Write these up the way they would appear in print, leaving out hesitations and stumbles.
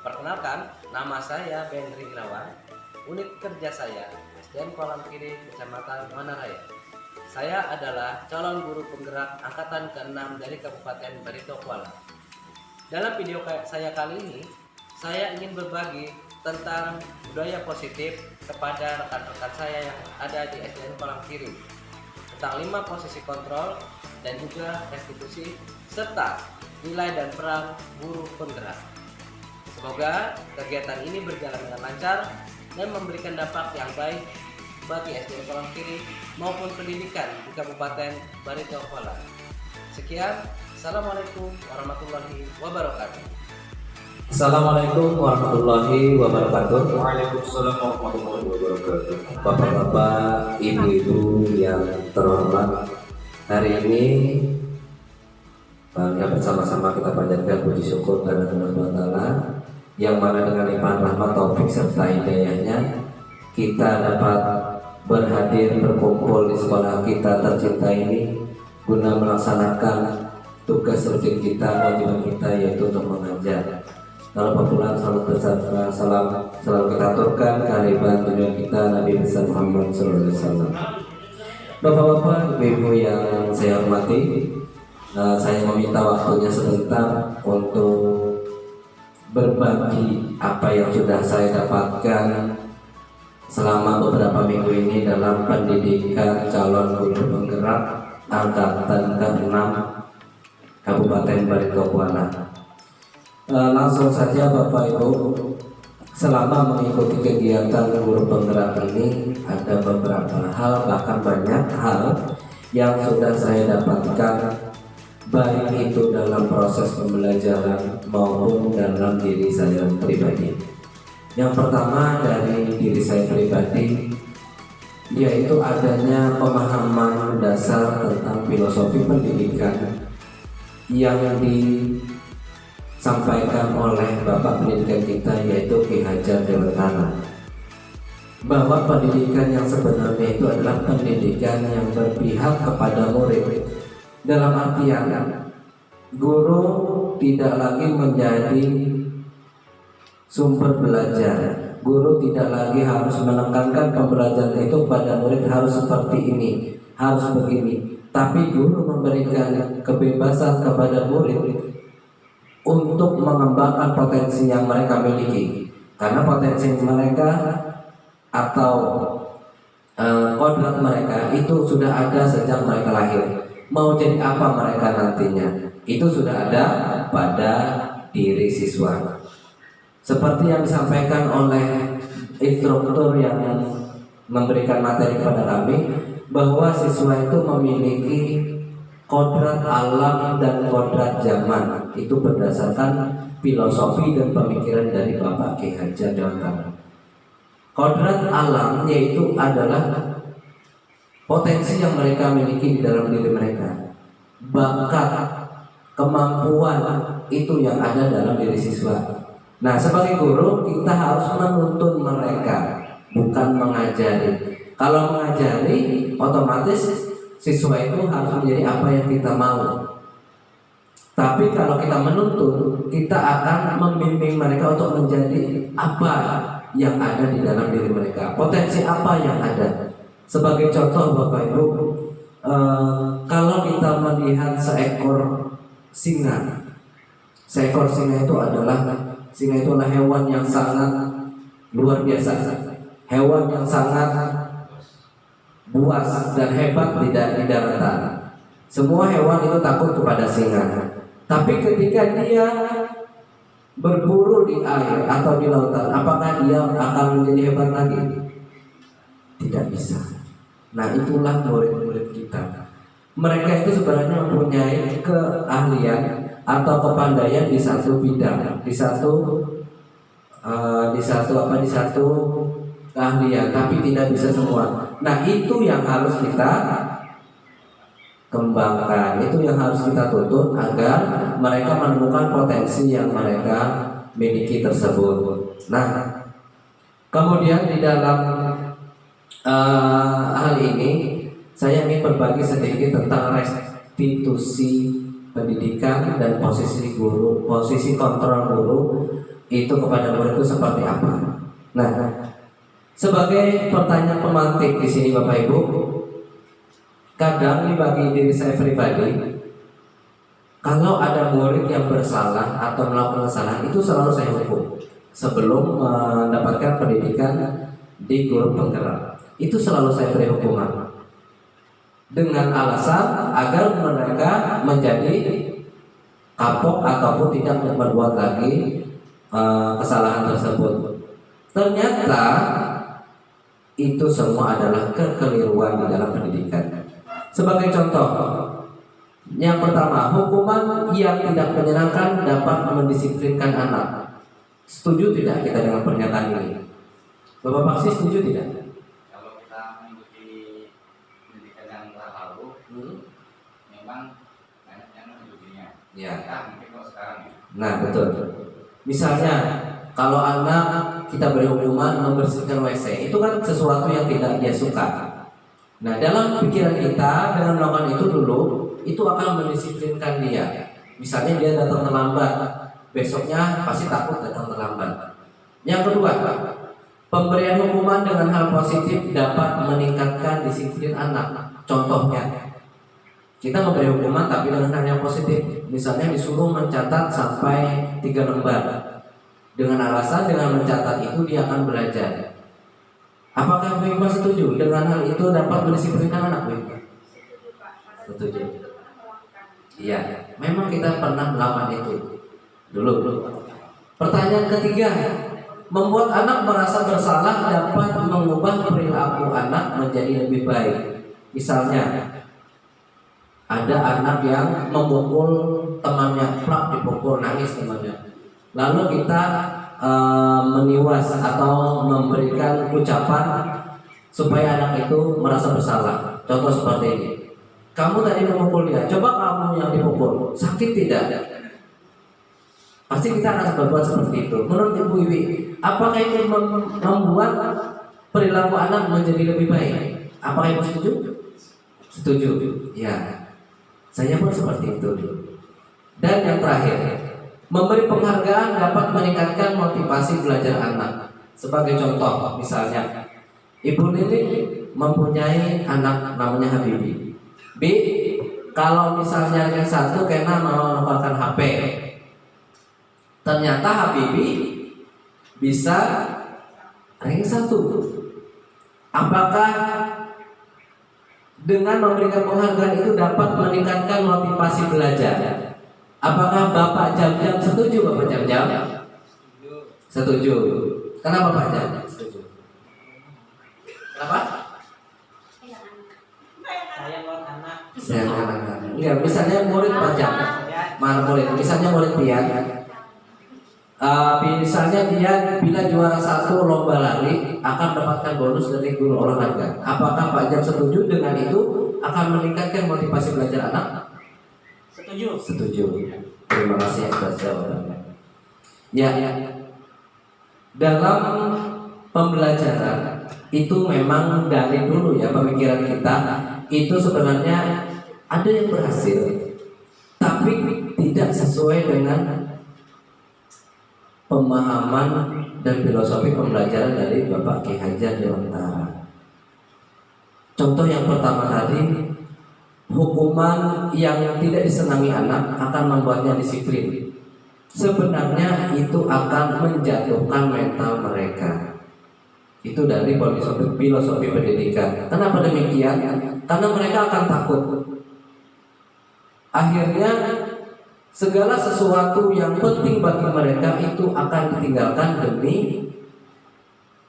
Perkenalkan, nama saya Benri Irawan. Unit kerja saya SDN Kolam Kiri, Kecamatan Manaraya. Saya adalah calon guru penggerak angkatan ke-6 dari Kabupaten Barito Kuala. Dalam video saya kali ini, saya ingin berbagi tentang budaya positif kepada rekan-rekan saya yang ada di SDN Kolam Kiri, tentang 5 posisi kontrol dan juga restitusi serta nilai dan peran guru penggerak. Semoga kegiatan ini berjalan dengan lancar dan memberikan dampak yang baik bagi SDN Kolam Kiri maupun pendidikan di Kabupaten Barito Kuala. Sekian, Assalamualaikum warahmatullahi wabarakatuh. Assalamualaikum warahmatullahi wabarakatuh. Waalaikumsalam warahmatullahi wabarakatuh. Bapak-bapak, ibu-ibu yang terhormat, hari ini bangga bersama-sama kita panjatkan puji syukur kepada Allah SWT yang mana dengan limpahan rahmat, taufik serta hidayahnya kita dapat berhadir berkumpul di sekolah kita tercinta ini guna melaksanakan tugas rutin kita, kewajiban kita, yaitu untuk mengajar. Kalau pembulan salam bersama salam selalu kita aturkan kehadiran dunia kita Nabi besar Muhammad SAW. Bapak-bapak, ibu yang saya hormati, saya meminta waktunya sebentar untuk berbagi apa yang sudah saya dapatkan selama beberapa minggu ini dalam pendidikan calon guru penggerak angkatan ke-6 Kabupaten Barito Kuala. Langsung saja Bapak Ibu, selama mengikuti kegiatan guru penggerak ini ada beberapa hal, bahkan banyak hal yang sudah saya dapatkan, baik itu dalam proses pembelajaran maupun dalam diri saya pribadi. Yang pertama dari diri saya pribadi, yaitu adanya pemahaman dasar tentang filosofi pendidikan yang disampaikan oleh Bapak Pendidikan kita, yaitu Ki Hajar Dewantara, bahwa pendidikan yang sebenarnya itu adalah pendidikan yang berpihak kepada murid. Dalam artian guru tidak lagi menjadi sumber belajar. Guru tidak lagi harus menekankan pembelajaran itu pada murid harus seperti ini, harus begini. Tapi guru memberikan kebebasan kepada murid untuk mengembangkan potensi yang mereka miliki. Karena potensi mereka atau kodrat mereka itu sudah ada sejak mereka lahir. Mau jadi apa mereka nantinya, itu sudah ada pada diri siswa. Seperti yang disampaikan oleh instruktur yang memberikan materi kepada kami, bahwa siswa itu memiliki kodrat alam dan kodrat zaman. Itu berdasarkan filosofi dan pemikiran dari Bapak Ki Hajar Dewantara. Kodrat alam yaitu adalah potensi yang mereka miliki di dalam diri mereka, bakat, kemampuan itu yang ada dalam diri siswa. Nah, sebagai guru kita harus menuntun mereka, bukan mengajari. Kalau mengajari, otomatis siswa itu harus menjadi apa yang kita mau. Tapi kalau kita menuntun, kita akan membimbing mereka untuk menjadi apa yang ada di dalam diri mereka, potensi apa yang ada. Sebagai contoh Bapak Ibu, kalau kita melihat seekor singa, seekor singa itu adalah hewan yang sangat luar biasa, hewan yang sangat buas dan hebat di daratan. Semua hewan itu takut kepada singa. Tapi ketika dia berburu di air atau di lautan, apakah dia akan menjadi hebat lagi? Tidak bisa. Nah, itulah murid-murid kita. Mereka itu sebenarnya mempunyai keahlian atau kepandaian di satu bidang, di satu keahlian, tapi tidak bisa semua. Nah, itu yang harus kita kembangkan, itu yang harus kita tuntut agar mereka menemukan potensi yang mereka miliki tersebut. Nah, kemudian di dalam hal ini saya ingin berbagi sedikit tentang restitusi pendidikan dan posisi guru, posisi kontrol guru itu kepada murid itu seperti apa? Nah, sebagai pertanyaan pemantik di sini Bapak Ibu, kadang nih bagi diri saya pribadi, kalau ada murid yang bersalah atau melakukan kesalahan itu selalu saya hukum sebelum mendapatkan pendidikan di guru penggerak. Itu selalu saya beri hukuman dengan alasan agar mereka menjadi kapok ataupun tidak membuat lagi kesalahan tersebut. Ternyata itu semua adalah kekeliruan di dalam pendidikan. Sebagai contoh, yang pertama, hukuman yang tidak menyenangkan dapat mendisiplinkan anak. Setuju tidak kita dengan pernyataan ini? Bapak Paksi setuju tidak? Kalau kita mengikuti pendidikan yang lalu, memang banyak yang mengikutinya. Ya. Kita mungkin kalau sekarang ya. Nah, betul. Misalnya, kalau anak kita beri hukuman membersihkan WC, itu kan sesuatu yang tidak dia suka. Nah, dalam pikiran kita dengan melakukan itu dulu, itu akan mendisiplinkan dia. Misalnya dia datang terlambat, besoknya pasti takut datang terlambat. Yang kedua, pemberian hukuman dengan hal positif dapat meningkatkan disiplin anak. Contohnya, kita memberi hukuman tapi dengan hal yang positif. Misalnya disuruh mencatat sampai 3 lembar. Dengan alasan dengan mencatat itu dia akan belajar. Apakah Bu Iqbal setuju dengan hal itu dapat mendisiplinkan anak, Bu Iqbal? Setuju. Iya, memang kita pernah melakukan itu dulu. Pertanyaan ketiga, membuat anak merasa bersalah dapat mengubah perilaku anak menjadi lebih baik. Misalnya, ada anak yang memukul temannya, plak dipukul, nangis temannya. Lalu kita meniwas atau memberikan ucapan supaya anak itu merasa bersalah. Contoh seperti ini, kamu tadi memukul dia, coba kamu yang dipukul, sakit tidak? Pasti kita akan berbuat seperti itu. Menurut Ibu Iwi, apakah itu membuat perilaku anak menjadi lebih baik? Apakah Ibu setuju? Setuju. Ya, saya pun seperti itu. Dan yang terakhir, memberi penghargaan dapat meningkatkan motivasi belajar anak. Sebagai contoh, misalnya Ibu Lili mempunyai anak namanya Habibi. B, kalau misalnya yang satu kena mau menukarkan HP, ternyata Habibi bisa rank 1. Apakah dengan memberikan penghargaan itu dapat meningkatkan motivasi belajar? Apakah Bapak Jam-Jam setuju, Bapak Jam-Jam? Setuju. Kenapa Pak Jam? Setuju. Kenapa? Sayang anak. Ya, misalnya murid Pak Jam, mana murid? Misalnya murid Pian. Misalnya dia bila juara 1 lomba lari akan mendapatkan bonus dari guru olahraga. Apakah Pak Jam setuju dengan itu akan meningkatkan motivasi belajar anak? Setuju. Setuju. Terima kasih atas jawabannya. Ya, dalam pembelajaran itu memang dari dulu ya pemikiran kita itu sebenarnya ada yang berhasil, tapi tidak sesuai dengan pemahaman dan filosofi pembelajaran dari Bapak Ki Hajar Dewantara. Contoh yang pertama tadi, hukuman yang tidak disenangi anak akan membuatnya disiplin. Sebenarnya itu akan menjatuhkan mental mereka. Itu dari filosofi pendidikan. Kenapa demikian? Karena mereka akan takut. Akhirnya segala sesuatu yang penting bagi mereka itu akan ditinggalkan demi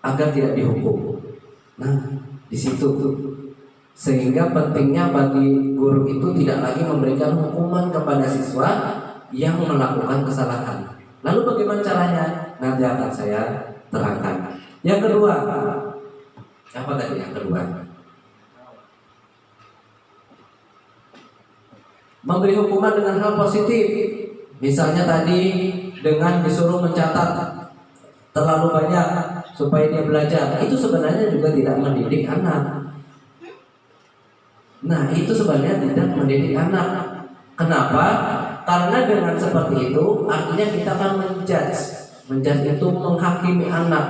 agar tidak dihukum. Nah, di situ sehingga pentingnya bagi guru itu tidak lagi memberikan hukuman kepada siswa yang melakukan kesalahan. Lalu bagaimana caranya? Nanti akan saya terangkan. Yang kedua, apa tadi yang kedua? Memberi hukuman dengan hal positif. Misalnya tadi dengan disuruh mencatat terlalu banyak supaya dia belajar. Itu sebenarnya juga tidak mendidik anak. Nah, itu sebenarnya tidak mendidik anak. Kenapa? Karena dengan seperti itu artinya kita akan menjudge Menjudge itu menghakimi anak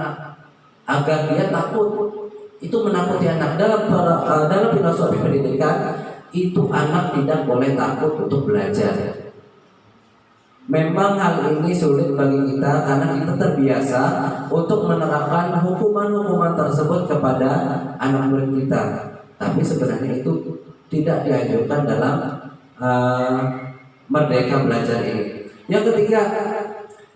agar dia takut. Itu menakuti anak. Dalam filosofi pendidikan itu anak tidak boleh takut untuk belajar. Memang hal ini sulit bagi kita karena kita terbiasa untuk menerapkan hukuman-hukuman tersebut kepada anak murid kita. Tapi sebenarnya itu tidak dianjurkan dalam merdeka belajar ini. Yang ketiga,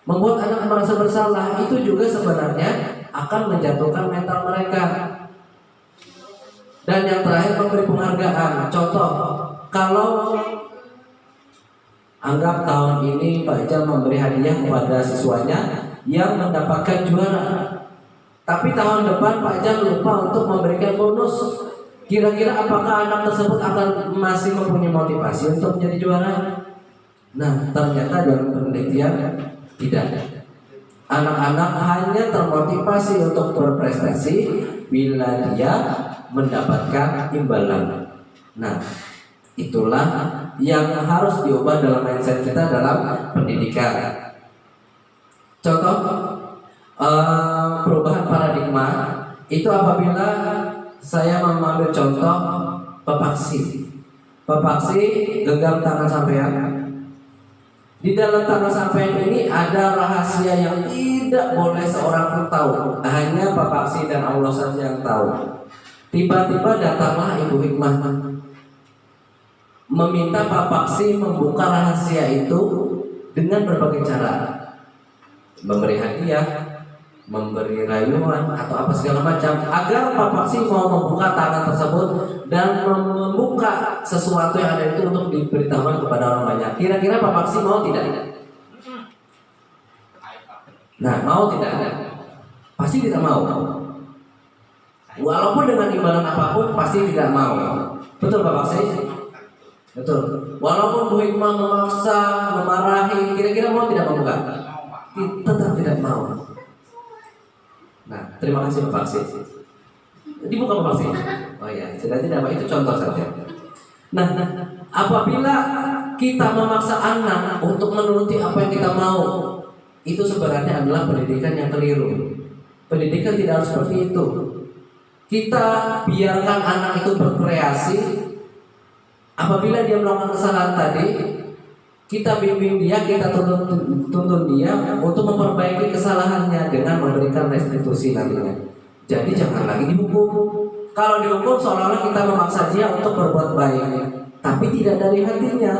membuat anak merasa bersalah itu juga sebenarnya akan menjatuhkan mental mereka. Dan yang terakhir, memberi penghargaan. Contoh, kalau anggap tahun ini Pak Jam memberi hadiah kepada siswanya yang mendapatkan juara, tapi tahun depan Pak Jam lupa untuk memberikan bonus. Kira-kira apakah anak tersebut akan masih mempunyai motivasi untuk menjadi juara? Nah, ternyata dalam penelitian tidak. Anak-anak hanya termotivasi untuk berprestasi bila dia mendapatkan imbalan. Nah, itulah yang harus diubah dalam mindset kita dalam pendidikan. Contoh perubahan paradigma itu apabila saya mengambil contoh pepaksi. Pepaksi genggam tangan sampean. Di dalam tangan sampean ini ada rahasia yang tidak boleh seorang pun tahu. Hanya pepaksi dan Allah saja yang tahu. Tiba-tiba datanglah Ibu Hikmah meminta Pak Paksi membuka rahasia itu dengan berbagai cara, memberi hadiah, memberi rayuan atau apa segala macam, agar Pak Paksi mau membuka tangan tersebut dan membuka sesuatu yang ada itu untuk diberitahukan kepada orang banyak. Kira-kira Pak Paksi mau tidak? Nah, mau tidak? Pasti tidak mau. Walaupun dengan imbalan apapun pasti tidak mau. Betul Pak Paksi? Betul. Walaupun Bu Hikmah memaksa, memarahi, kira-kira mau tidak membuka? Tetap tidak mau. Nah, terima kasih Pak Paksi. Dibuka Pak Paksi. Oh ya, sudah tidak Pak, itu contoh saja. Nah, apabila kita memaksa anak untuk menuruti apa yang kita mau, itu sebenarnya adalah pendidikan yang keliru. Pendidikan tidak harus seperti itu. Kita biarkan anak itu berkreasi. Apabila dia melakukan kesalahan tadi, kita bimbing dia, kita tuntun dia untuk memperbaiki kesalahannya dengan memberikan restitusi nantinya. Jadi jangan lagi dihukum. Kalau dihukum seolah-olah kita memaksa dia untuk berbuat baik, tapi tidak dari hatinya.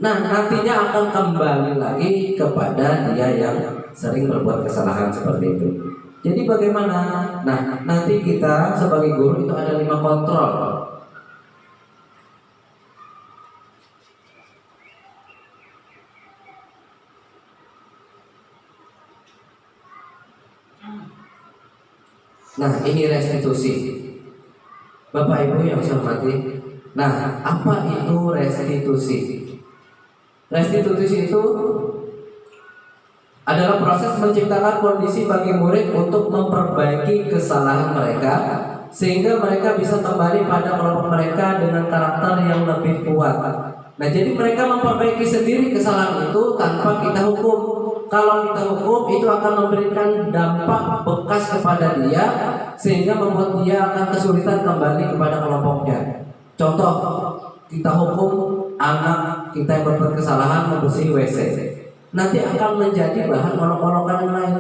Nah, nantinya akan kembali lagi kepada dia yang sering berbuat kesalahan seperti itu. Jadi bagaimana? Nah, nanti kita sebagai guru itu ada 5 kontrol. Nah, ini restitusi. Bapak Ibu yang saya hormati. Nah, apa itu restitusi? Restitusi itu adalah proses menciptakan kondisi bagi murid untuk memperbaiki kesalahan mereka sehingga mereka bisa kembali pada kelompok mereka dengan karakter yang lebih kuat. Nah, jadi mereka memperbaiki sendiri kesalahan itu tanpa kita hukum. Kalau kita hukum itu akan memberikan dampak bekas kepada dia sehingga membuat dia akan kesulitan kembali kepada kelompoknya. Contoh, kita hukum anak kita yang berbuat kesalahan membersih WC. Nanti akan menjadi bahan olok-olokan yang lain.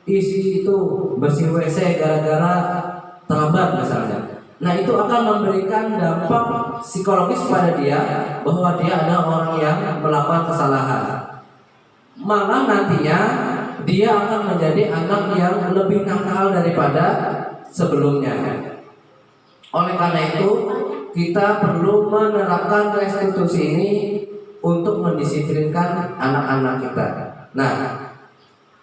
Isi itu bersih WC gara-gara terlambat misalnya. Nah, itu akan memberikan dampak psikologis pada dia bahwa dia adalah orang yang melakukan kesalahan. Malah nantinya dia akan menjadi anak yang lebih nakal daripada sebelumnya. Oleh karena itu, kita perlu menerapkan restitusi ini untuk mendisiplinkan anak-anak kita. Nah,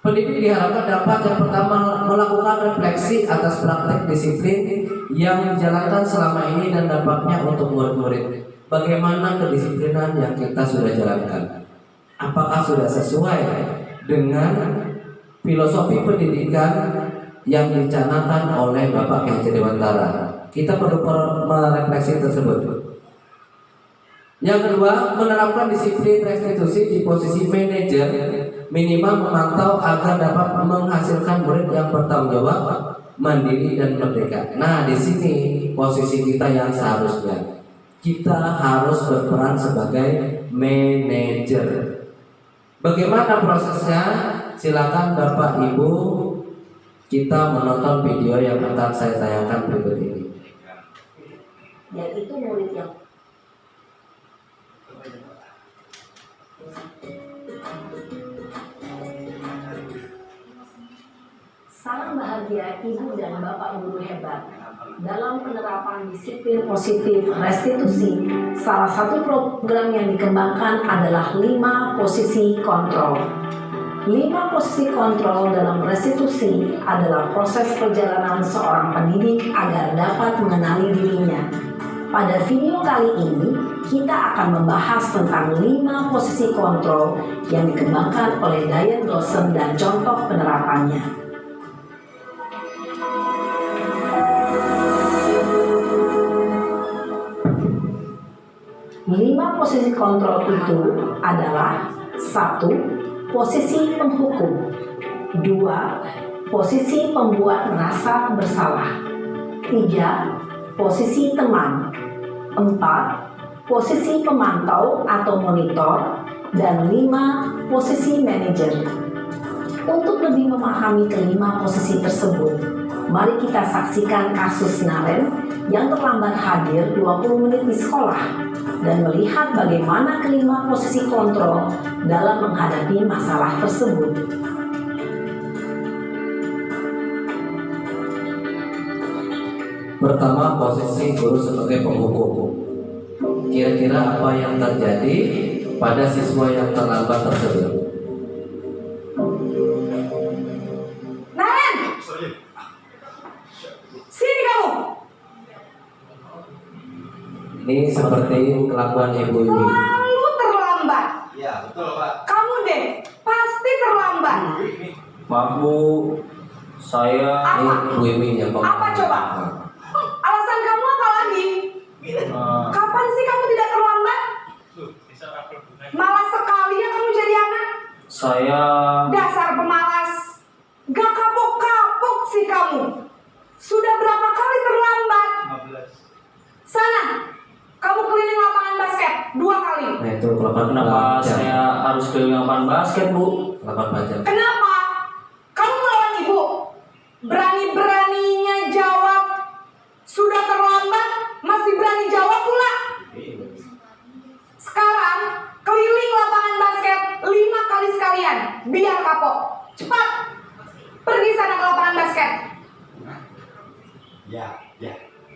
pendidik diharapkan dapat yang pertama melakukan refleksi atas praktek disiplin yang dijalankan selama ini dan dampaknya untuk murid-murid. Bagaimana kedisiplinan yang kita sudah jalankan? Apakah sudah sesuai dengan filosofi pendidikan yang dicanangkan oleh Bapak Kiai Haji Dewantara? Kita perlu merefleksi tersebut. Yang kedua, menerapkan disiplin restitusi di posisi manajer Minimal memantau agar dapat menghasilkan murid yang bertanggung jawab, mandiri dan merdeka. Nah, di sini posisi kita yang seharusnya. Kita harus berperan sebagai manajer. Bagaimana prosesnya? Silakan Bapak Ibu kita menonton video yang akan saya tayangkan berikut ini. Yaitu murid yang sangat bahagia Ibu dan Bapak guru hebat dalam penerapan disiplin positif restitusi. Salah satu program yang dikembangkan adalah 5 posisi kontrol. 5 posisi kontrol dalam restitusi adalah proses perjalanan seorang pendidik agar dapat mengenali dirinya. Pada video kali ini, kita akan membahas tentang 5 posisi kontrol yang dikembangkan oleh Diane Dawson dan contoh penerapannya. 5 posisi kontrol itu adalah 1. Posisi penghukum, 2. Posisi pembuat merasa bersalah, 3. Posisi teman, 4. Posisi pemantau atau monitor, dan 5. Posisi manajer. Untuk lebih memahami kelima posisi tersebut, mari kita saksikan kasus Naren yang terlambat hadir 20 menit di sekolah dan melihat bagaimana kelima posisi kontrol dalam menghadapi masalah tersebut. Pertama, posisi guru sebagai penghukum. Kira-kira apa yang terjadi pada siswa yang terlambat tersebut? Naren! Sini kamu! Ini seperti kelakuan ibu ini. Selalu terlambat. Iya, betul Pak. Kamu deh, pasti terlambat. Maaf Bu, saya Ini Bu Imi yang Apa coba? Alasan kamu apa lagi? Kapan sih kamu tidak terlambat? Malas sekali ya kamu jadi anak. saya Dasar pemalas. Gak kapok-kapok sih kamu. Sudah berapa kali terlambat? Sana, kamu keliling lapangan basket 2 kali. Nah itu kelakuan kenapa pelajar. saya harus keliling lapangan basket Bu? Kelakuan pelajar. Kenapa? Kamu melawan ibu. Berani-beraninya jawab. Sudah terlambat, masih berani jawab pula. Sekarang, keliling lapangan basket 5 kali sekalian. Biar kapok. Cepat. Pergi sana ke lapangan basket. Ya.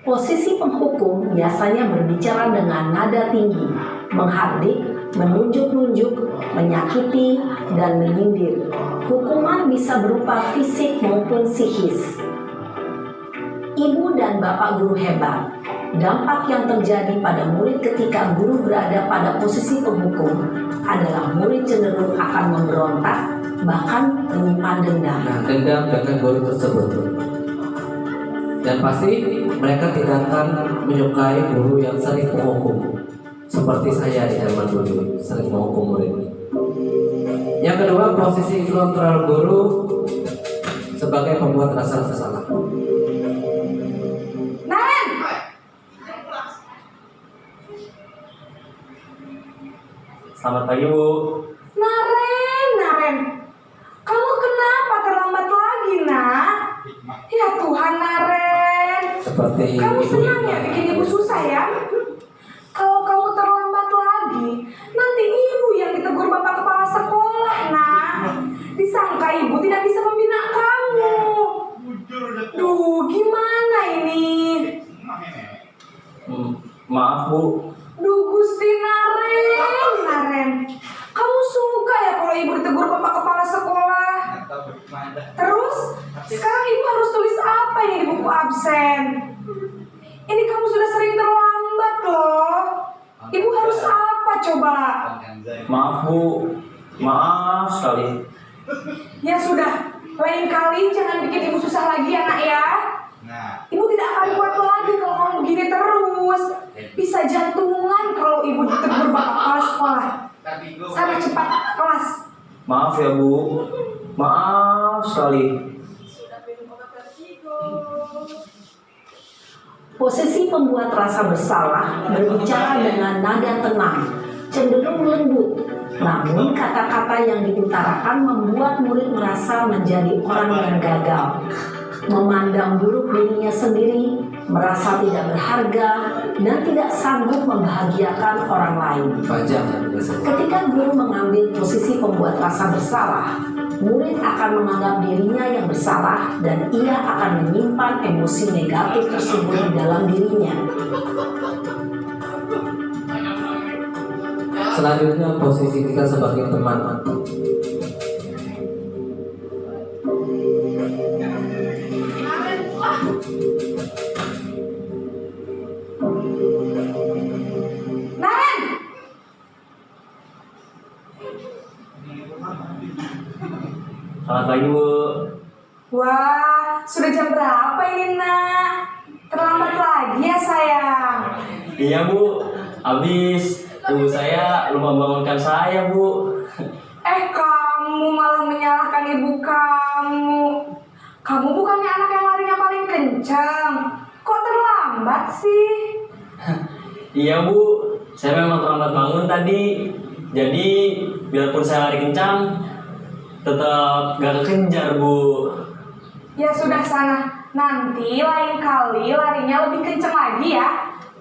Posisi penghukum biasanya berbicara dengan nada tinggi, menghardik, menunjuk-nunjuk, menyakiti, dan menyindir. Hukuman bisa berupa fisik maupun psikis. Ibu dan bapak guru hebat, dampak yang terjadi pada murid ketika guru berada pada posisi penghukum adalah murid cenderung akan memberontak, bahkan menyimpan dendam. Nah, dendam dengan guru tersebut. Dan pasti mereka tidak akan menyukai guru yang sering menghukum. Seperti saya di zaman dulu, sering menghukum murid. Yang kedua, posisi kontrol guru sebagai pembuat rasa bersalah. Naren! Selamat pagi Bu. Naren, kamu kenapa terlambat lagi, nak? Ya Tuhan, Naren. Seperti Kamu ibu senang ya bikin ibu susah ya? Kalau kamu terlambat lagi, nanti ibu yang ditegur bapak kepala sekolah, nak. Disangka ibu tidak bisa membina kamu. Duh, gimana ini? Maaf Bu. Duh, Gusti Naren. Kamu suka ya kalau ibu ditegur bapak kepala sekolah? Terus, sekarang ibu harus tulis apa ini di buku absen? Ini kamu sudah sering terlambat loh. Ibu harus apa coba? Maaf Bu. Maaf sekali. Ya sudah, lain kali jangan bikin ibu susah lagi ya nak ya. Ibu tidak akan kuat lagi kalau kamu begini terus. Bisa jantungan kalau ibu ditegur bapak kepala sekolah. Sana cepat kelas. Maaf ya Bu, maaf sekali. Posisi pembuat rasa bersalah berbicara dengan nada tenang, cenderung lembut. Namun kata-kata yang diutarakan membuat murid merasa menjadi orang yang gagal, memandang buruk dirinya sendiri, merasa tidak berharga, dan tidak sanggup membahagiakan orang lain. Ketika guru mengambil posisi pembuat rasa bersalah, murid akan menganggap dirinya yang bersalah dan ia akan menyimpan emosi negatif tersebut di dalam dirinya. Selanjutnya posisi kita sebagai teman. Naren, Selamat pagi Bu. wah, sudah jam berapa ini nak? Terlambat lagi ya sayang. Iya Bu, habis ibu saya lupa bangunkan saya Bu. Kamu malah menyalahkan ibu kamu. Kamu bukannya anak yang larinya paling kencang. Kok terlambat sih? Iya Bu, saya memang terlambat bangun tadi. Jadi biarpun saya lari kencang, tetap gak kekejar Bu. Ya sudah sana. Nanti lain kali larinya lebih kencang lagi ya.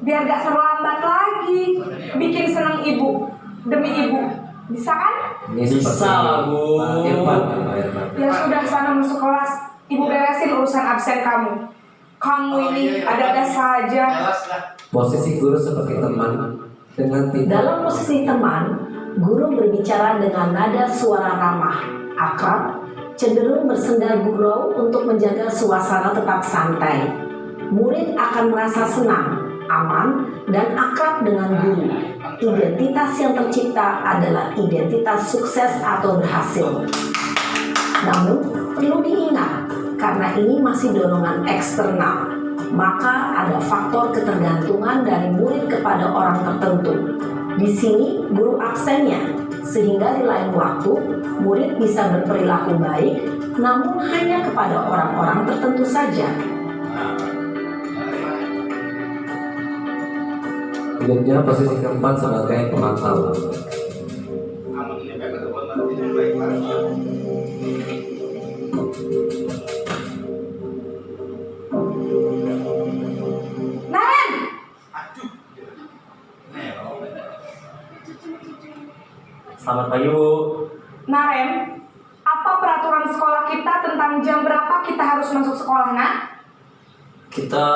Biar gak terlambat lagi. Bikin seneng ibu. Demi ibu. Bisa kan? Bisa lah Bu. Pak Irfan. Ya sudah sana masuk kelas. Ibu beresin urusan absen kamu. Kamu ini ada-ada saja. Posisi guru sebagai teman dengan tidak. Dalam posisi teman, guru berbicara dengan nada suara ramah, akrab, cenderung bersenda gurau untuk menjaga suasana tetap santai. Murid akan merasa senang, aman, dan akrab dengan guru. Identitas yang tercipta adalah identitas sukses atau berhasil. Namun, perlu diingat, karena ini masih dorongan eksternal, maka ada faktor ketergantungan dari murid kepada orang tertentu. Di sini, guru absennya, sehingga di lain waktu, murid bisa berperilaku baik, namun hanya kepada orang-orang tertentu saja. Selanjutnya posisi keempat sebagai pemantau. Naren, Selamat pagi Bu. Naren, apa peraturan sekolah kita tentang jam berapa kita harus masuk sekolah, nak? Kita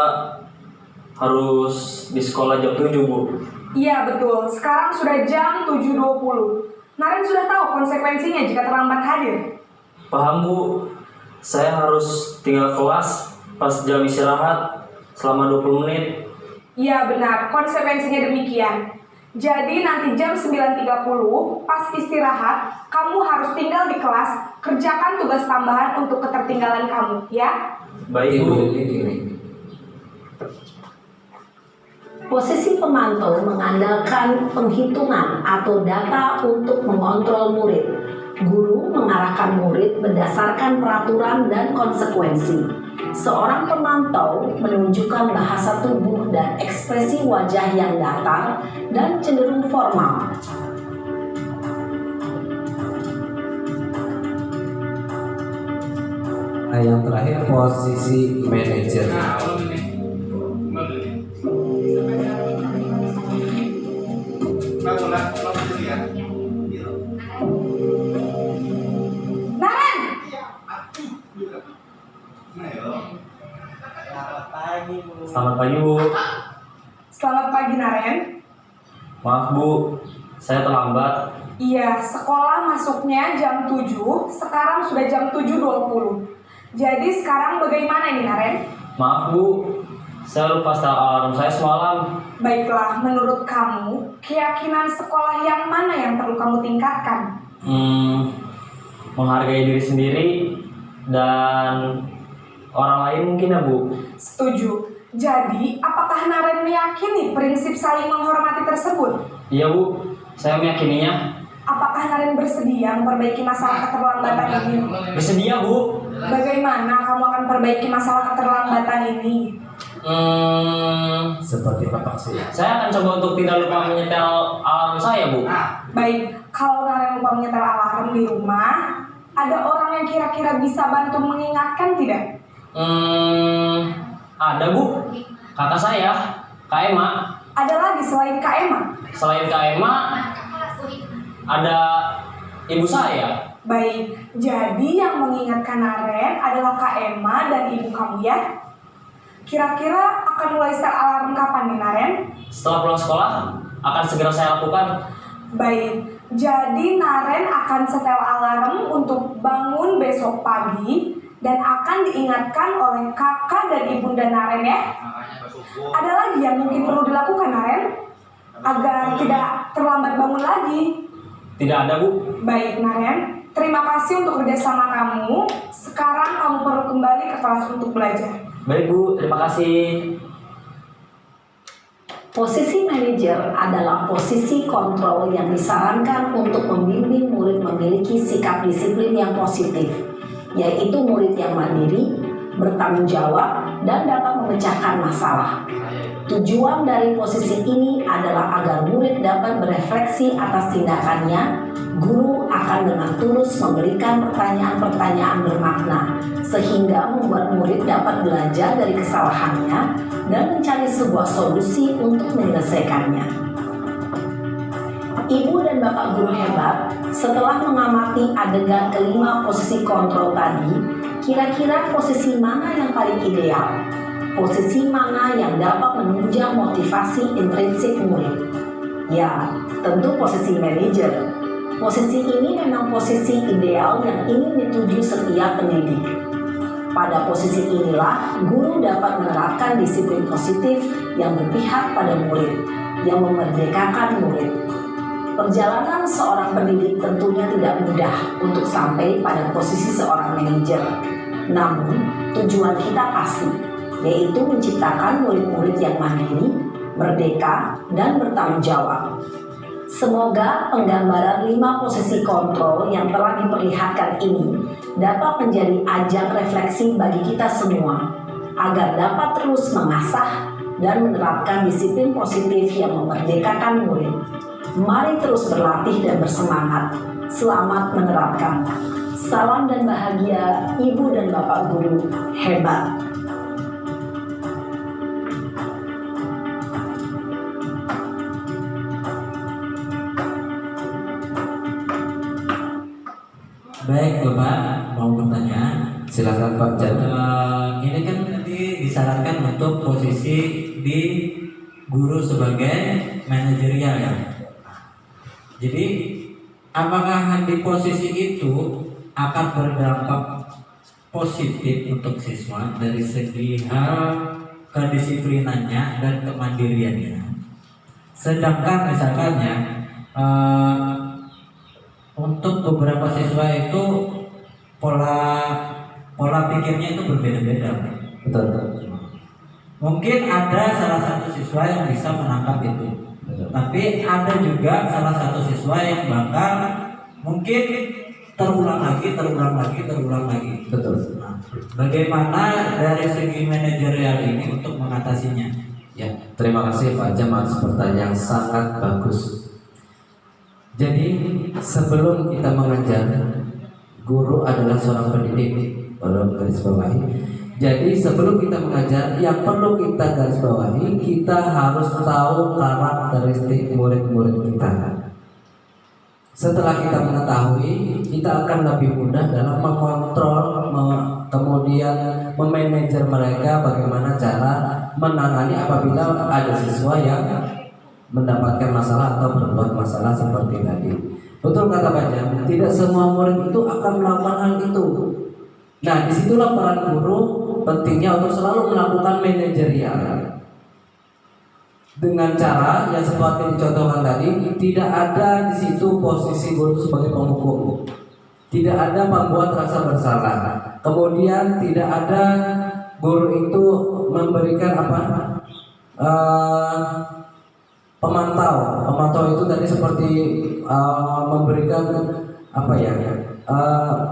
harus di sekolah jam 7 Bu. Iya betul, sekarang sudah jam 7.20. Naren sudah tahu konsekuensinya jika terlambat hadir. Paham Bu, saya harus tinggal kelas pas jam istirahat selama 20 menit. Iya benar, konsekuensinya demikian. Jadi nanti jam 9.30 pas istirahat, kamu harus tinggal di kelas, kerjakan tugas tambahan untuk ketertinggalan kamu, ya? Baik Bu. Posisi pemantau mengandalkan penghitungan atau data untuk mengontrol murid. Guru mengarahkan murid berdasarkan peraturan dan konsekuensi. Seorang pemantau menunjukkan bahasa tubuh dan ekspresi wajah yang datar dan cenderung formal. Yang terakhir posisi manajer. Naren, Selamat pagi Bu. selamat pagi Naren. Maaf Bu, saya terlambat. Iya, sekolah masuknya jam 7, sekarang sudah jam 7.20. Jadi sekarang bagaimana ini Naren? Maaf Bu, saya lupa setel alarm saya semalam. Baiklah, menurut kamu, keyakinan sekolah yang mana yang perlu kamu tingkatkan? Menghargai diri sendiri dan orang lain mungkin ya Bu. Setuju. Jadi, apakah Naren meyakini prinsip saling menghormati tersebut? Iya Bu, saya meyakininya. Apakah Naren bersedia memperbaiki masalah keterlambatan ini? Bersedia, Bu. Bagaimana kamu akan perbaiki masalah keterlambatan ini? Seperti Bapak sih. Saya akan coba untuk tidak lupa menyetel alarm saya, Bu. Baik, kalau Naren lupa menyetel alarm di rumah, ada orang yang kira-kira bisa bantu mengingatkan tidak? Ada, Bu. Kakak saya, Kak Ema. Ada lagi selain Kak Emma? Selain Kak Ema, ada ibu saya. Baik, jadi yang mengingatkan Naren adalah Kak Emma dan ibu kamu ya? Kira-kira akan mulai set alarm kapan nih Naren? Setelah pulang sekolah, akan segera saya lakukan. Baik, jadi Naren akan setel alarm untuk bangun besok pagi dan akan diingatkan oleh kakak dan ibunda Naren ya. Ada lagi yang mungkin perlu dilakukan Naren agar tidak terlambat bangun lagi? Tidak ada, Bu. Baik Naren, terima kasih untuk kerjasama kamu. Sekarang kamu perlu kembali ke kelas untuk belajar. Baik, Bu. Terima kasih. Posisi manajer adalah posisi kontrol yang disarankan untuk membimbing murid memiliki sikap disiplin yang positif, yaitu murid yang mandiri, bertanggung jawab, dan dapat memecahkan masalah. Tujuan dari posisi ini adalah agar murid dapat berefleksi atas tindakannya. Guru akan dengan tulus memberikan pertanyaan-pertanyaan bermakna, sehingga membuat murid dapat belajar dari kesalahannya dan mencari sebuah solusi untuk menyelesaikannya. Ibu dan Bapak guru hebat, setelah mengamati adegan kelima posisi kontrol tadi, kira-kira posisi mana yang paling ideal? Posisi mana yang dapat menunjang motivasi intrinsik murid? Ya, tentu posisi manajer. Posisi ini memang posisi ideal yang ingin dituju setiap pendidik. Pada posisi inilah, guru dapat menerapkan disiplin positif yang berpihak pada murid, yang memerdekakan murid. Perjalanan seorang pendidik tentunya tidak mudah untuk sampai pada posisi seorang manajer. Namun, tujuan kita pasti, yaitu menciptakan murid-murid yang mandiri, merdeka, dan bertanggung jawab. Semoga penggambaran 5 posisi kontrol yang telah diperlihatkan ini dapat menjadi ajang refleksi bagi kita semua, agar dapat terus mengasah dan menerapkan disiplin positif yang memerdekakan murid. Mari terus berlatih dan bersemangat. Selamat menerapkan. Salam dan bahagia Ibu dan Bapak guru hebat. Baik Bapak, mau bertanya? Silakan Pak Jan. Ini kan tadi disarankan untuk posisi di guru sebagai manajerial ya. Jadi apakah di posisi itu akan berdampak positif untuk siswa dari segi hal kedisiplinannya dan kemandiriannya? Sedangkan misalkan ya, untuk beberapa siswa itu pola pikirnya itu berbeda-beda. Betul. Mungkin ada salah satu siswa yang bisa menangkap itu, tapi ada juga salah satu siswa yang bakal mungkin terulang lagi. Betul. Nah, bagaimana dari segi manajerial ini untuk mengatasinya? Ya, terima kasih Pak Jam atas pertanyaan yang sangat bagus. Jadi sebelum kita mengajar, guru adalah seorang pendidik, perlu garis bawahi. Jadi sebelum kita mengajar, yang perlu kita garis bawahi, kita harus tahu karakteristik murid-murid kita. Setelah kita mengetahui, kita akan lebih mudah dalam mengontrol, kemudian memanajer mereka bagaimana cara menangani apabila ada siswa yang mendapatkan masalah atau berbuat masalah seperti tadi. Betul kata Pak Jam, tidak semua murid itu akan melakukan hal itu. Nah, disitulah peran guru pentingnya untuk selalu melakukan manajerial dengan cara yang seperti dicontohkan tadi. Tidak ada di situ posisi guru sebagai penghukum, tidak ada membuat rasa bersalah, kemudian tidak ada guru itu memberikan pemantau. Pemantau itu tadi seperti memberikan apa ya,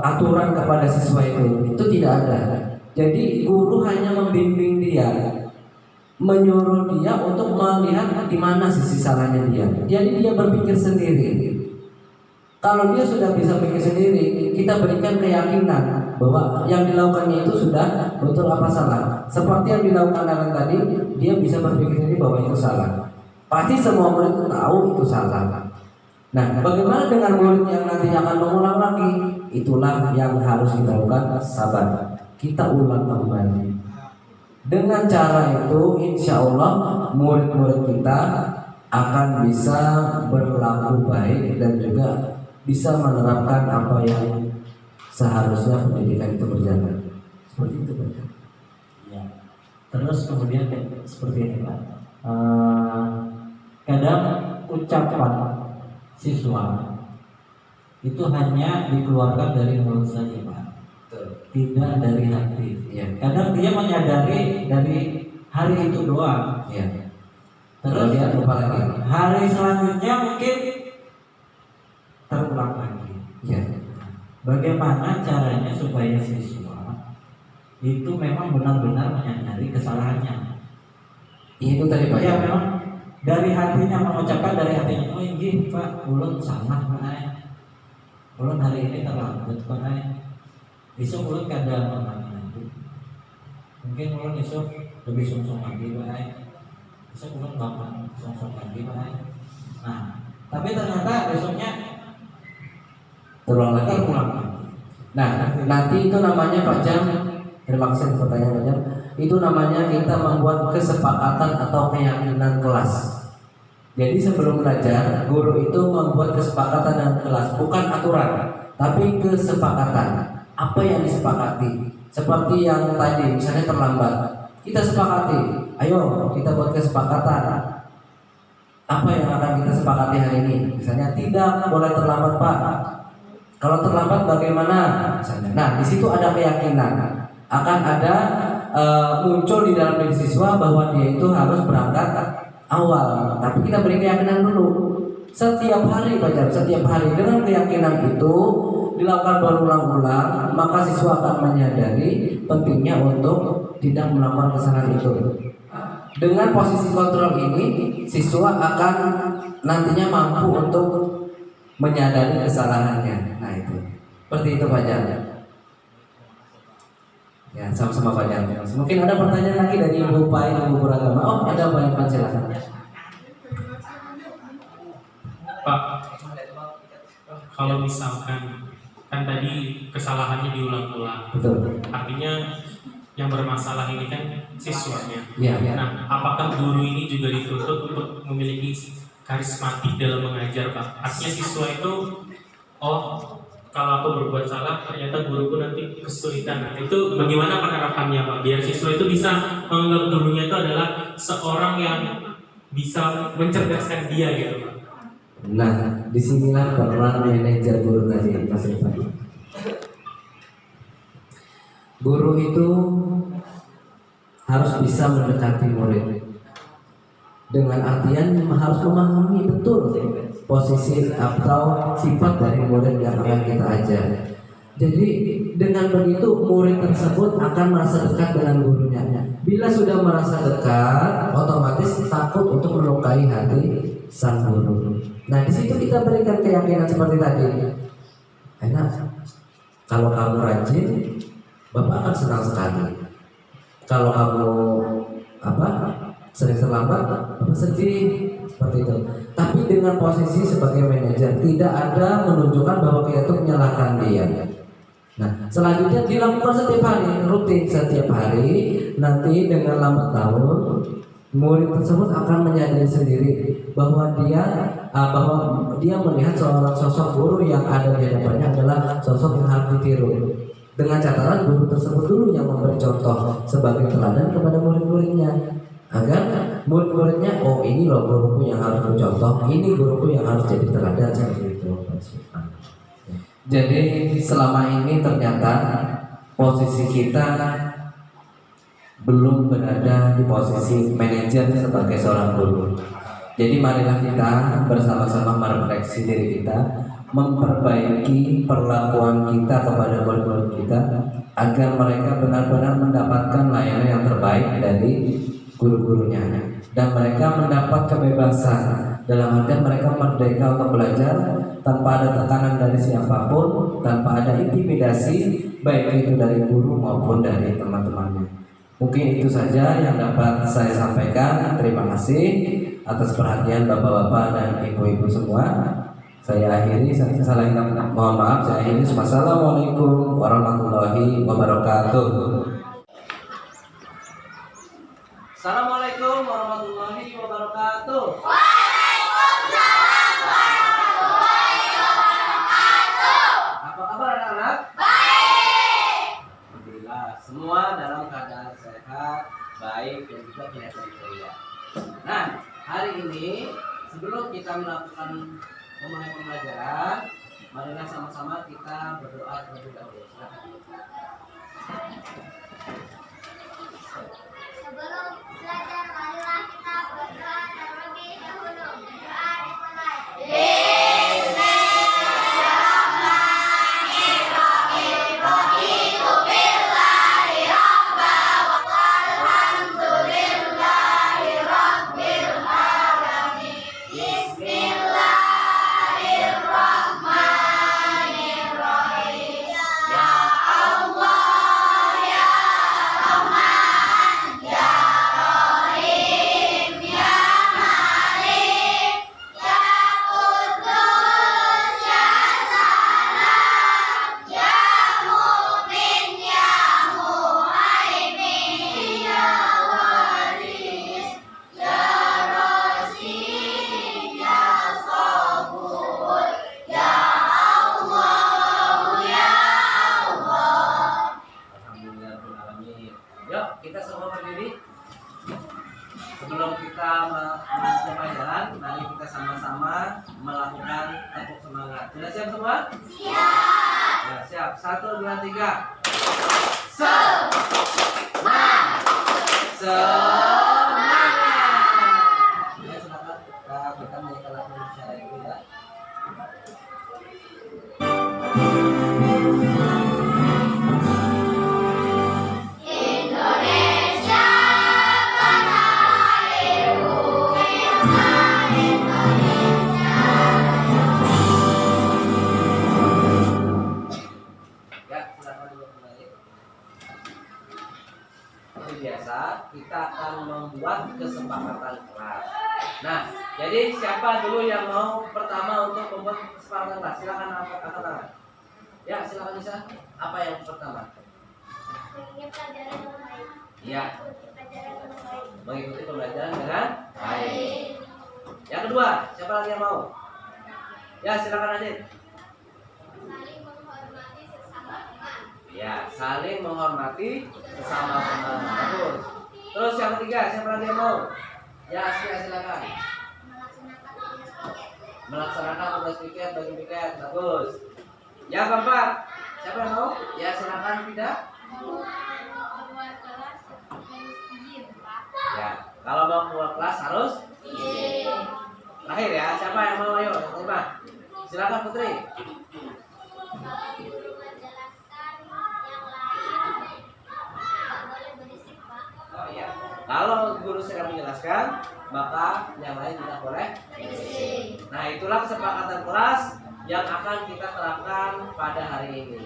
aturan kepada siswa itu tidak ada. Jadi guru hanya membimbing dia, menyuruh dia untuk melihat di mana sisi salahnya dia. Jadi dia berpikir sendiri. Kalau dia sudah bisa pikir sendiri, kita berikan keyakinan bahwa yang dilakukannya itu sudah betul apa salah. Seperti yang dilakukan Alan tadi, dia bisa berpikir sendiri bahwa itu salah. Pasti semua murid tahu itu salah. Nah, bagaimana dengan murid yang nantinya akan mengulang lagi? Itulah yang harus kita lakukan, sabar. Kita ulang kembali. Dengan cara itu, insya Allah murid-murid kita akan bisa berlaku baik dan juga bisa menerapkan apa yang seharusnya pendidikan itu berjalan. Seperti itu, Pak. Ya. Terus kemudian seperti ini, Pak. Kadang ucapan siswa itu hanya dikeluarkan dari mulut saja, Pak. Tidak dari hati. Ya. Kadang dia menyadari dari hari itu doang. Ya. Terus dia lupa lagi. hari selanjutnya mungkin terulang lagi. Ya. Bagaimana caranya supaya siswa itu memang benar-benar menyadari kesalahannya? Itu tadi Pak. Ya memang dari hatinya, mengucapkan dari hatinya. Oh ini Pak, ulun salah Pak. Ulun hari ini terlambat Pak. Besok ulun kada menanti. Mungkin ulun besok lebih sungsung lagi Pak. Besok ulun bapak sungsung lagi Pak. Nah, tapi ternyata besoknya Terulang lagi. Nah, nanti itu namanya Pak Jam. Terima kasih atas pertanyaan Pak Jam. Itu namanya kita membuat kesepakatan atau keyakinan kelas. Jadi sebelum belajar, guru itu membuat kesepakatan dengan kelas, bukan aturan, tapi kesepakatan. Apa yang disepakati? Seperti yang tadi, misalnya terlambat, kita sepakati. Ayo kita buat kesepakatan. Apa yang akan kita sepakati hari ini? Misalnya tidak boleh terlambat Pak. Kalau terlambat bagaimana? Misalnya. Nah, di situ ada keyakinan. Akan ada muncul di dalam diri siswa bahwa dia itu harus berangkat awal. Tapi kita beri keyakinan dulu. Setiap hari Pak, setiap hari dengan keyakinan itu dilakukan berulang-ulang, maka siswa akan menyadari pentingnya untuk tidak melakukan kesalahan itu. Dengan posisi kontrol ini, siswa akan nantinya mampu untuk menyadari kesalahannya. Nah itu, seperti itu Pak Jan. Ya, sama-sama Pak Jan. Mungkin ada pertanyaan lagi dari Ibu Pai, Ibu Beragama. Oh, ada banyak Pak, silakan. Pak, kalau misalkan kan tadi kesalahannya diulang-ulang, Betul. artinya yang bermasalah ini kan siswanya. Ya. Nah, apakah guru ini juga dituntut untuk memiliki karismatik dalam mengajar, Pak? Artinya siswa itu, oh kalau aku berbuat salah, ternyata guruku nanti kesulitan. Nah, itu bagaimana penerapannya, Pak? Biar siswa itu bisa menganggap gurunya itu adalah seorang yang bisa mencerdaskan dia gitu, Pak. Nah, disinilah peran manajer guru tadi, Mas Irfan. Guru itu harus bisa mendekati murid dengan artian harus memahami betul posisi atau sifat dari murid yang akan kita ajar. Jadi dengan begitu murid tersebut akan merasa dekat dengan gurunya. Bila sudah merasa dekat, otomatis takut untuk melukai hati sang guru. Nah di situ kita berikan keyakinan seperti tadi. Enak, kalau kamu rajin, Bapak akan senang sekali. Kalau kamu sering terlambat, Bapak sedih, seperti itu. Tapi dengan posisi sebagai manajer, tidak ada menunjukkan bahwa kita itu menyalahkan dia. Nah, selanjutnya dilakukan setiap hari, rutin setiap hari. Nanti dengan lambat laun, murid tersebut akan menyadari sendiri bahwa dia melihat seorang sosok guru yang ada di hadapannya adalah sosok yang harus ditiru. Dengan catatan guru tersebut dulu yang memberi contoh sebagai teladan kepada murid-muridnya, agar murid-muridnya, oh ini loh guruku yang harus bercontoh, ini guruku yang harus jadi teladan, seperti itu. Jadi selama ini ternyata posisi kita belum berada di posisi manajer sebagai seorang guru. Jadi marilah kita bersama-sama merefleksi diri kita, memperbaiki perlakuan kita kepada murid-murid kita agar mereka benar-benar mendapatkan layanan yang terbaik dari guru-gurunya dan mereka mendapat kebebasan dalam artian mereka merdeka untuk belajar tanpa ada tekanan dari siapapun, tanpa ada intimidasi baik itu dari guru maupun dari teman-temannya. Mungkin itu saja yang dapat saya sampaikan. Terima kasih atas perhatian bapak-bapak dan ibu-ibu semua. Saya akhiri, mohon maaf, saya akhiri. Wassalamualaikum warahmatullahi wabarakatuh. Assalamualaikum warahmatullahi wabarakatuh. Waalaikumsalam warahmatullahi wabarakatuh. Apa kabar anak-anak? Baik. Alhamdulillah, semua dalam keadaan sehat, baik dan juga kelihatan ceria. Nah, hari ini sebelum kita melakukan memulai pembelajaran, marilah sama-sama kita berdoa terlebih dahulu. Silakan. Sebelum belajar, marilah kita berdoa terlebih dahulu. Doa dimulai. Yuk, kita semua berdiri. Sebelum kita memulai pembelajaran, mari kita sama-sama melakukan tepuk semangat. Sudah siap semua? Siap. Ya, siap. 1, 2, 3. Semangat. Semangat. Ya, silakan kita menyanyikan lagu Indonesia itu ya. Indonesia tanah airku, Indonesia. Ya, silakan duduk kembali. Seperti biasa, kita akan membuat kesepakatan kelas. Nah, jadi siapa dulu yang mau pertama untuk membuat kesepakatan kelas? Silakan angkat tangan. Ya, silakan Nisa. Apa yang pertama? Mengikuti pelajaran dengan baik. Iya, Mengikuti pelajaran dengan baik. mengikuti pembelajaran dengan baik. Yang kedua, siapa lagi yang mau? Ya, silakan Adit. Saling menghormati sesama teman. Ya, saling menghormati sesama teman. Bagus. Terus yang ketiga, siapa lagi yang mau? Ya, silakan. Melaksanakan tugas piket bagi piket. Bagus. Yang keempat, siapa yang mau? Ya, silakan tidak. Keluar kelas harus izin, Pak. Ya, kalau mau keluar kelas harus. Izin. Terakhir ya, siapa yang mau? Ayo, yang kelima. Silakan Putri. Kalau guru menjelaskan yang lain tidak boleh berisik, Pak. Oh iya. Kalau guru sedang menjelaskan, maka yang lain tidak boleh. Berisik. Nah, itulah kesepakatan kelas yang akan kita terapkan pada hari ini.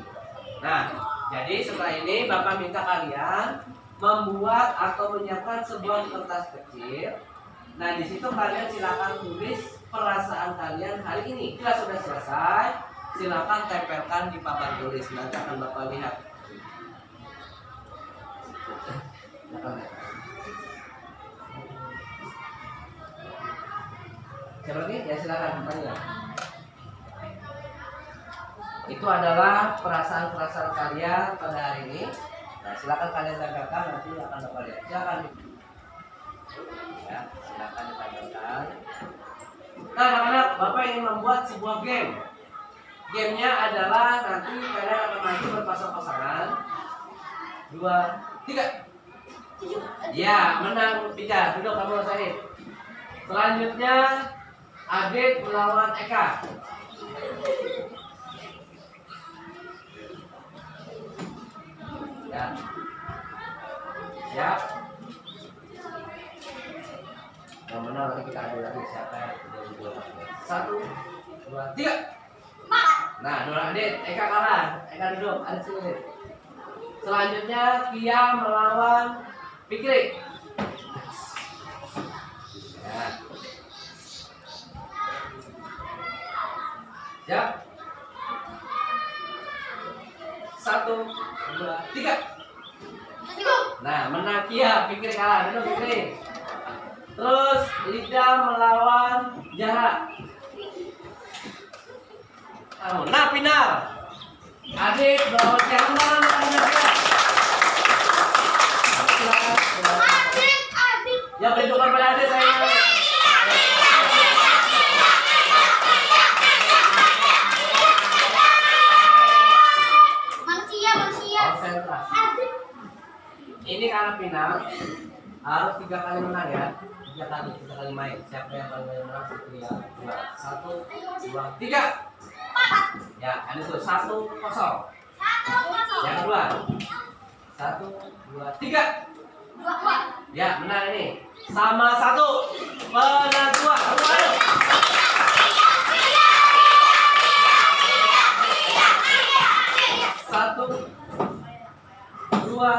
Nah, jadi setelah ini Bapak minta kalian membuat atau menyiapkan sebuah kertas kecil. Nah, di situ kalian silakan tulis perasaan kalian hari ini. Jika sudah selesai, silakan tempelkan di papan tulis. Nanti akan Bapak lihat. Siapa lagi? Ya, silakan tanya. Itu adalah perasaan-perasaan kalian pada hari ini. Nah, silakan kalian tempelkan, nanti akan Bapak lihat. Silakan. Ya, silakan ditempelkan. Nah, anak-anak, Bapak ingin membuat sebuah game. Gamenya adalah nanti kalian akan maju berpasang-pasangan. 2, 3. Ya, menang. Bisa, duduk kamu Said. Selanjutnya Adit melawan Eka. Ya. Siap. Yang menang nanti kita adu lagi siapa yang jadi dua. 1, 2, 3. Nah, dua Adit, Eka kalah. Eka duduk, Adit sini. Selanjutnya Kia melawan Fikri. Ya. Siap. 1, 2, 3. Nah, menang Kia, Fikri kalah. Duduk Fikri. Terus Lida melawan Jara. Nah, final. Adit melawan Jara. Ya, berikan pada Adit saya. Konsentrasi. Ini karena final harus 3 kali menang ya. 3 kali main. Siapa yang paling banyak menang? 1, 2, 3. Ya, ini tuh 1-0. Yang kedua 1, 2, 3. Ya, menang ini. Sama 1. Menang 2. Ayo. 1, 2,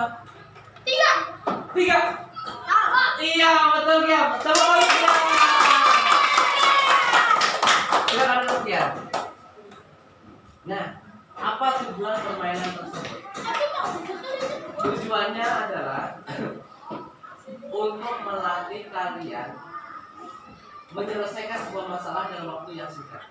3. Iya, betul ya. Tepuk tangan ya. Silakan duduk ya. Nah, apa tujuan permainan tersebut? Tujuannya adalah untuk melatih kalian menyelesaikan sebuah masalah dalam waktu yang singkat.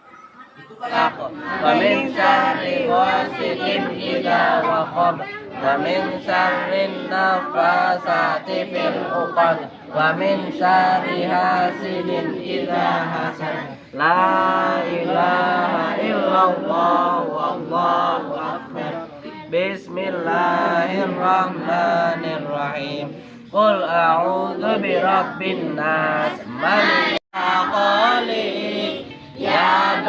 Itu kan Wa min syarri ghasiqin idza waqab wa min syarrin nafasati fil 'uqad wa min syarri hasidin idza hasad. La ilaha illallah wallahu akbar. Bismillahirrahmanirrahim. Qul a'udzu birabbin nas, malikin, ya